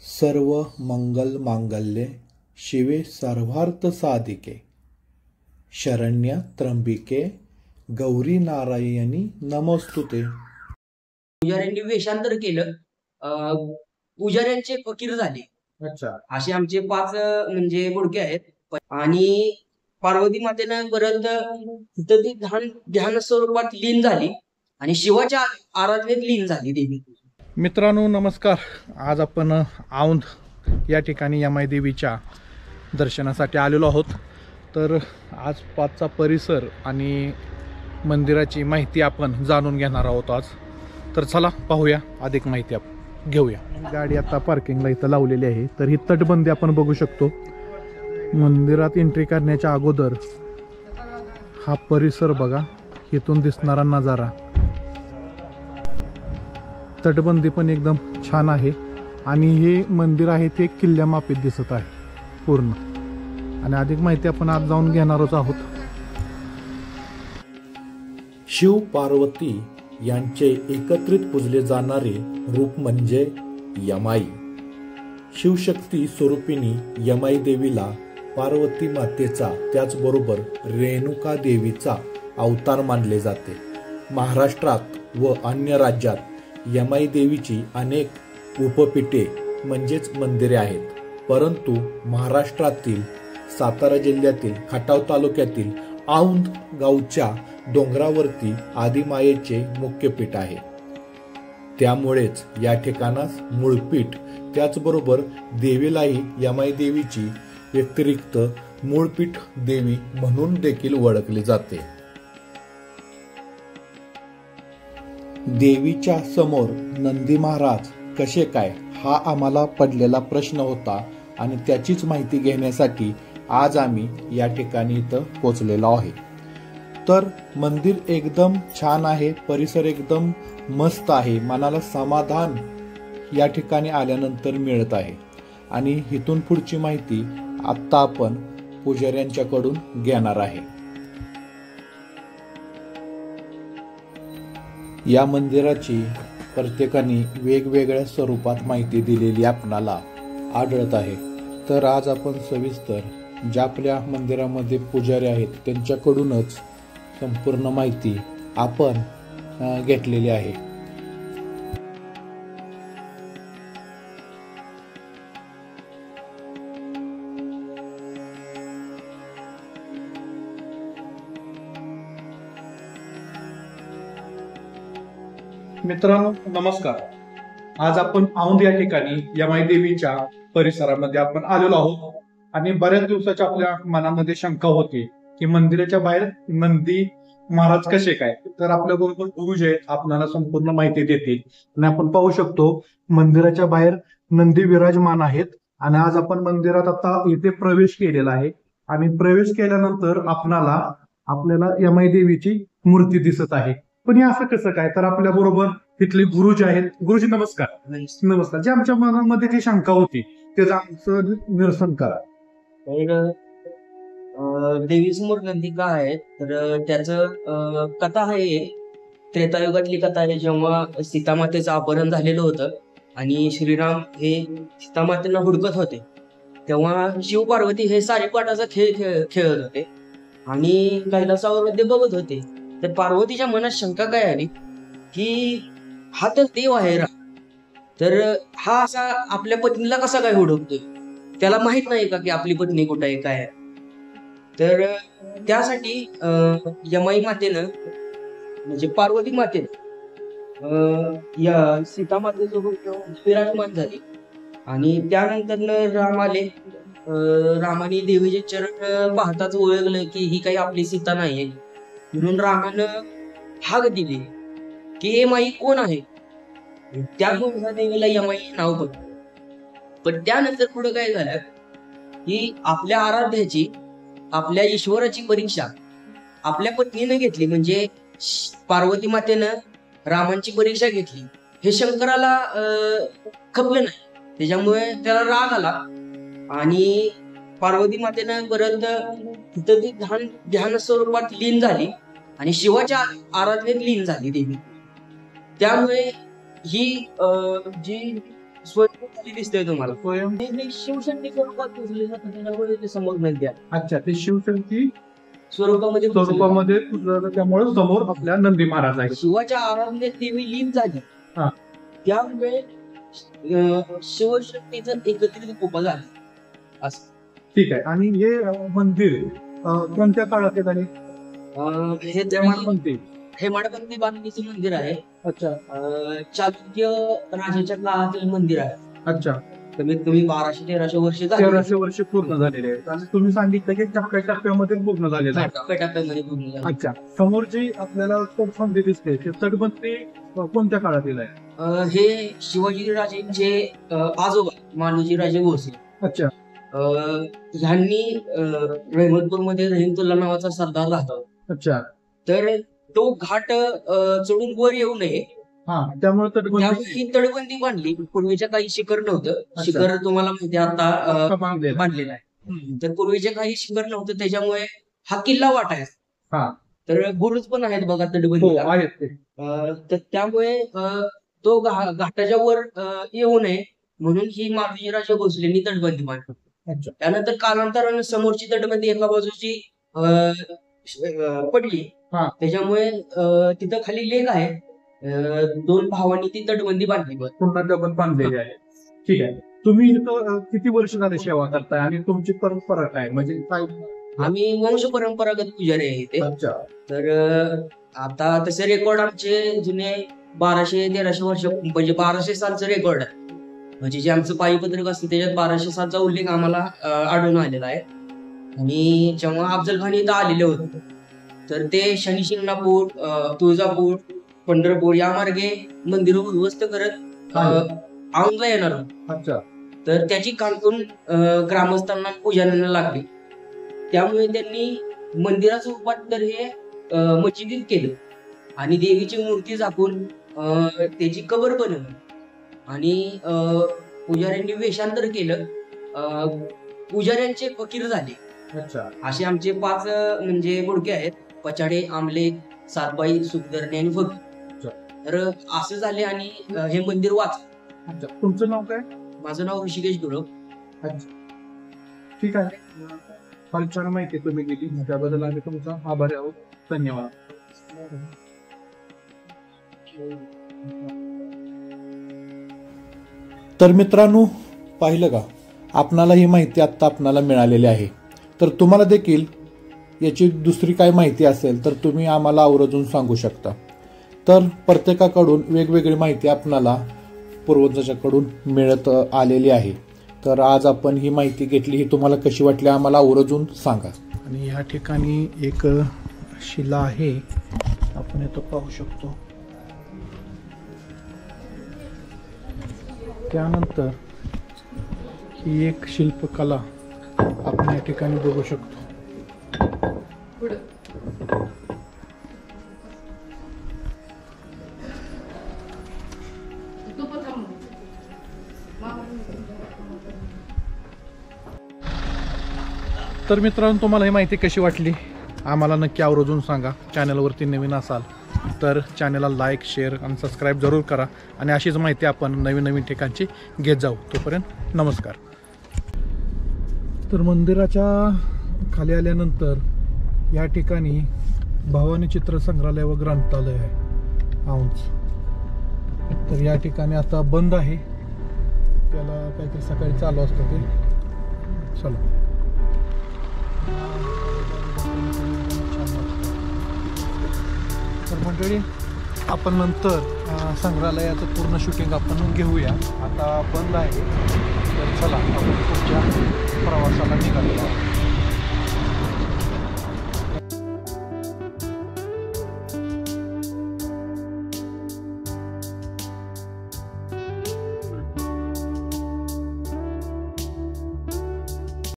सर्व मंगल मांगल्ये शिवे सर्वार्थ साधिके शरण्य त्र्यंबिके गौरी नारायणी नमोस्तुते। पुजाऱ्यांनी वेषांतर केलं, पुजाऱ्यांचे फकीर झाले। अच्छा, असे आमचे 5 म्हणजे गुडके आहेत आणि पार्वती मातेनं परत तिथं ती ध्यान स्वरूपात लीन झाली आणि शिवाच्या आराधनेत लीन झाली देवी। मित्रांनो नमस्कार, आज आपण औंध या ठिकाणी यमाई देवीच्या दर्शनासाठी आलेलो आहोत। तर आसपासचा परिसर आणि मंदिराची माहिती आपण जाणून घेणार आहोत आज। तर चला पाहूया, अधिक माहिती आपण घेऊया। गाडी आता पार्किंगला इथं लावलेली आहे। तर ही तटबंदी आपण बघू शकतो। मंदिरात एंट्री करण्याच्या अगोदर हा परिसर बघा, इथून दिसणारा नजारा। तटबंदी पण एकदम छान आहे आणि हे मंदिर आहे ते किल्ल्या मापीत दिसत आहे पूर्ण। आणि अधिक माहिती आपण आज जाऊन घेणारच आहोत। शिव पार्वती यांचे एकत्रित पूजले जाणारे रूप म्हणजे यमाई। शिवशक्ती स्वरूपिणी यमाई देवीला पार्वती मातेचा त्याचबरोबर रेणुका देवीचा अवतार मानले जाते। महाराष्ट्रात व अन्य राज्यात यमाई देवीची अनेक उपपीठे म्हणजेच मंदिरे आहेत, परंतु महाराष्ट्रातील सातारा जिल्ह्यातील खटाव तालुक्यातील औंध गावच्या डोंगरावरती आदिमायेचे मुख्य पीठ आहे। त्यामुळेच या ठिकाणास मूळपीठ, त्याचबरोबर देवीलाही यमाई देवीची व्यतिरिक्त मूळपीठ देवी म्हणून देखील ओळखले जाते। देवीच्या समोर नंदी महाराज कसे काय, हा आम्हाला पडलेला प्रश्न होता आणि त्याचीच माहिती घेण्यासाठी आज आम्ही या ठिकाणी इथं पोहोचलेलो आहे। तर मंदिर एकदम छान आहे, परिसर एकदम मस्त आहे, मनाला समाधान या ठिकाणी आल्यानंतर मिळत आहे। आणि इथून पुढची माहिती आत्ता आपण पुजाऱ्यांच्याकडून घेणार आहे। या मंदिराची प्रत्येकाने वेगवेगळ्या स्वरूपात माहिती दिलेली आपणाला आढळत आहे। तर आज आपण सविस्तर ज्या आपल्या मंदिरामध्ये पुजारी आहेत त्यांच्याकडूनच संपूर्ण माहिती आपण घेतलेली आहे। मित्रांनो नमस्कार, आज आपण औंध या ठिकाणी यमाई देवीच्या परिसरामध्ये आपण आलेलो आहोत। आणि बऱ्याच दिवसाच्या आपल्या मनामध्ये शंका होती की मंदिराच्या बाहेर नंदी महाराज कसे काय। तर आपल्या बरोबर गुरुज आहेत, आपल्याला संपूर्ण माहिती देतील। आणि आपण पाहू शकतो मंदिराच्या बाहेर नंदी विराजमान आहेत। आणि आज आपण मंदिरात आता इथे प्रवेश केलेला आहे आणि प्रवेश केल्यानंतर आपल्याला यमाई देवीची मूर्ती दिसत आहे। पण हे असं कसं काय, तर आपल्या बरोबर तिथले गुरुजी आहेत। गुरुजी नमस्कार। नमस्कार। जे आमच्या मनामध्ये जी शंका होती त्याचं आमचं निरसन करा। देवीसमोर नंदी का आहे, तर त्याचं कथा आहे, त्रेतायुगातली कथा आहे। जेव्हा सीतामातेचं अपहरण झालेलं होतं आणि श्रीराम हे सीतामातेला हुडकत होते, तेव्हा शिव पार्वती हे सारीपाटाचा खेळ खेळत होते आणि कैलासावर ते बघत होते। तर पार्वतीच्या मनात शंका काय आली की हा तर देव आहे ना, तर हा असा आपल्या पत्नीला कसा काय हुडकतोय, त्याला माहित नाही का की आपली पत्नी कुठे आहे काय आहे। तर त्यासाठी यमाई मातेनं म्हणजे पार्वती मातेनं या सीता मातेसोबत विराजमान झाली। आणि त्यानंतर राम आले। रामाने देवीचे चरण पाहताच ओळखलं की ही काही आपली सीता नाहीये, म्हणून रामानं हाक दिली की हे माई कोण आहे। त्या देवीला यमाई नाव पडलं। पण त्यानंतर पुढे काय झालं की आपल्या आराध्याची, आपल्या ईश्वराची परीक्षा आपल्या पत्नीने घेतली, म्हणजे पार्वती मातेनं रामांची परीक्षा घेतली। हे शंकराला खपलं नाही, त्याच्यामुळे त्याला राग आला आणि पार्वती मातेनं परत तिथं ती ध्यान स्वरूपात लीन झाली आणि शिवाच्या आराधनेत लीन झाली देवी। त्यामुळे ही जी स्वयंभू खाली दिसतोय तुम्हाला. स्वयं हे शिवशक्ती स्वरूपात पुजले जातात, त्याच्यामुळे ते समोर नदी आहे. अच्छा, ते शिवशक्ती स्वरूपामध्ये स्वरूपामध्ये पुजलं, त्यामुळे समोर आपल्या नंदी महाराज आहे. शिवाच्या आराधनेत देवी लीन झाली. हा. त्यामुळे शिवशक्तीचं एकत्रित रूप झालं असं. ठीक आहे. आणि हे मंदिर कोणत्या काळात आहे? हे माडपंथी बांधणीचे मंदिर आहे. अच्छा. चालुक्य राजाच्या काळातील मंदिर आहे. अच्छा. कमीत कमी 1200-1300 वर्ष 1300 वर्ष पूर्ण झालेले आहेत. आणि तुम्ही सांगितलं की टप्प्याटप्प्यामध्ये पूर्ण झालेलं आहे. टप्प्याटप्प्यामध्ये पूर्ण झालं. अच्छा. समोर जी आपल्याला तटबंदी दिसते, ते तटबंदी कोणत्या काळातील आहे? हे शिवाजी राजेंचे आजोबा मालोजी राजे भोसले. अच्छा. ह्यांनी रहमतपूरमध्ये रहीमतुल्ला नावाचा सरदार राहतो. अच्छा. तर तो घाट चढून वर येऊ नये, त्यामुळे ही तटबंदी बांधली. पूर्वीच्या काही शिखर नव्हतं. शिखर तुम्हाला माहिती आता बांधलेलं आहे. तर पूर्वीच्या काही शिखर नव्हतं, त्याच्यामुळे हा किल्ला वाटायचा. तर बुरुज पण आहेत बघा तटबंदीला. तर त्यामुळे तो घाटाच्या वर येऊ नये म्हणून ही मालोजी राजे भोसलेंनी तटबंदी बांधली. त्यानंतर कालांतराने समोरची तटबंदी एका बाजूची पडली. त्याच्यामुळे तिथं खाली लेक आहे. 2 भावांनी ती तटबंदी बांधली. पुन्हा डबल बांधलेली आहे. ठीक आहे. तुम्ही इथं किती वर्ष झाले सेवा करताय आणि तुमची परंपरा काय, म्हणजे काय? आम्ही वंश परंपरागत पुजारी आहे इथे. तर आता तसे रेकॉर्ड आमचे जुने 1200-1300 वर्ष, म्हणजे 1200 सालचं रेकॉर्ड आहे. म्हणजे जे आमचं पायपत्रक असतं त्याच्यात 1200 सालचा उल्लेख आम्हाला आढळून आलेला आहे. आणि जेव्हा अफजल खान इथं आलेले होते, तर ते शनी शिंगणापूर, तुळजापूर, पंढरपूर या मार्गे मंदिर उद्ध्वस्त करत औंधला येणार होते. तर त्याची कानपूर ग्रामस्थांना पुजाऱ्यांना लागली. त्यामुळे त्यांनी मंदिराचं रूपांतर हे मशिदीत केलं आणि देवीची मूर्ती झाकून त्याची कबर बनवली आणि पुजाऱ्यांनी वेषांतर केलं. पुजाऱ्यांचे फकीर झाले. असे आमचे 5 म्हणजे गुडके आहेत: पचाडे, आमले, सातबाई, सुखधरणे आणि फकीर. तर असं झाले आणि हे मंदिर वाचलं. तुमचं नाव काय? माझं नाव ऋषिकेश गुरव. ठीक आहे. फार छान माहिती तुम्ही दिली, त्याबद्दल आम्ही तुमचा आभारी आहोत. धन्यवाद. तर मित्रांनो, पाहिलं का, आपणाला ही माहिती आत्ता आपणाला मिळालेली आहे. तर तुम्हाला देखील याची दुसरी काय माहिती असेल तर तुम्ही आम्हाला आवर्जून सांगू शकता. तर प्रत्येकाकडून वेगवेगळी माहिती आपणाला पूर्वजांकडून मिळत आलेली आहे. तर आज आपण ही माहिती घेतली, ही तुम्हाला कशी वाटली आम्हाला आवर्जून सांगा. आणि या ठिकाणी एक शिला आहे, आपण इथं पाहू शकतो. त्यानंतर ही एक शिल्पकला आपण या ठिकाणी बघू शकतो. तर मित्रांनो, तुम्हाला ही माहिती कशी वाटली आम्हाला नक्की आवर्जून सांगा. चॅनलवरती नवीन असाल तर चॅनलला लाईक, शेअर आणि सबस्क्राईब जरूर करा. आणि अशीच माहिती आपण नवीन नवीन ठिकाणची घेत जाऊ. तोपर्यंत नमस्कार. तर मंदिराच्या खाली आल्यानंतर या ठिकाणी भवानी चित्र संग्रहालय व ग्रंथालय आहे औंध. तर या ठिकाणी आता बंद आहे, त्याला काहीतरी सकाळी चालू असतं ते. चला. तर मंडळी, आपण नंतर संग्रहालयाचं पूर्ण शूटिंग आपण घेऊया. आता बंद आहे, तर चला आपण पुढच्या प्रवासाला निघालेलो आहोत.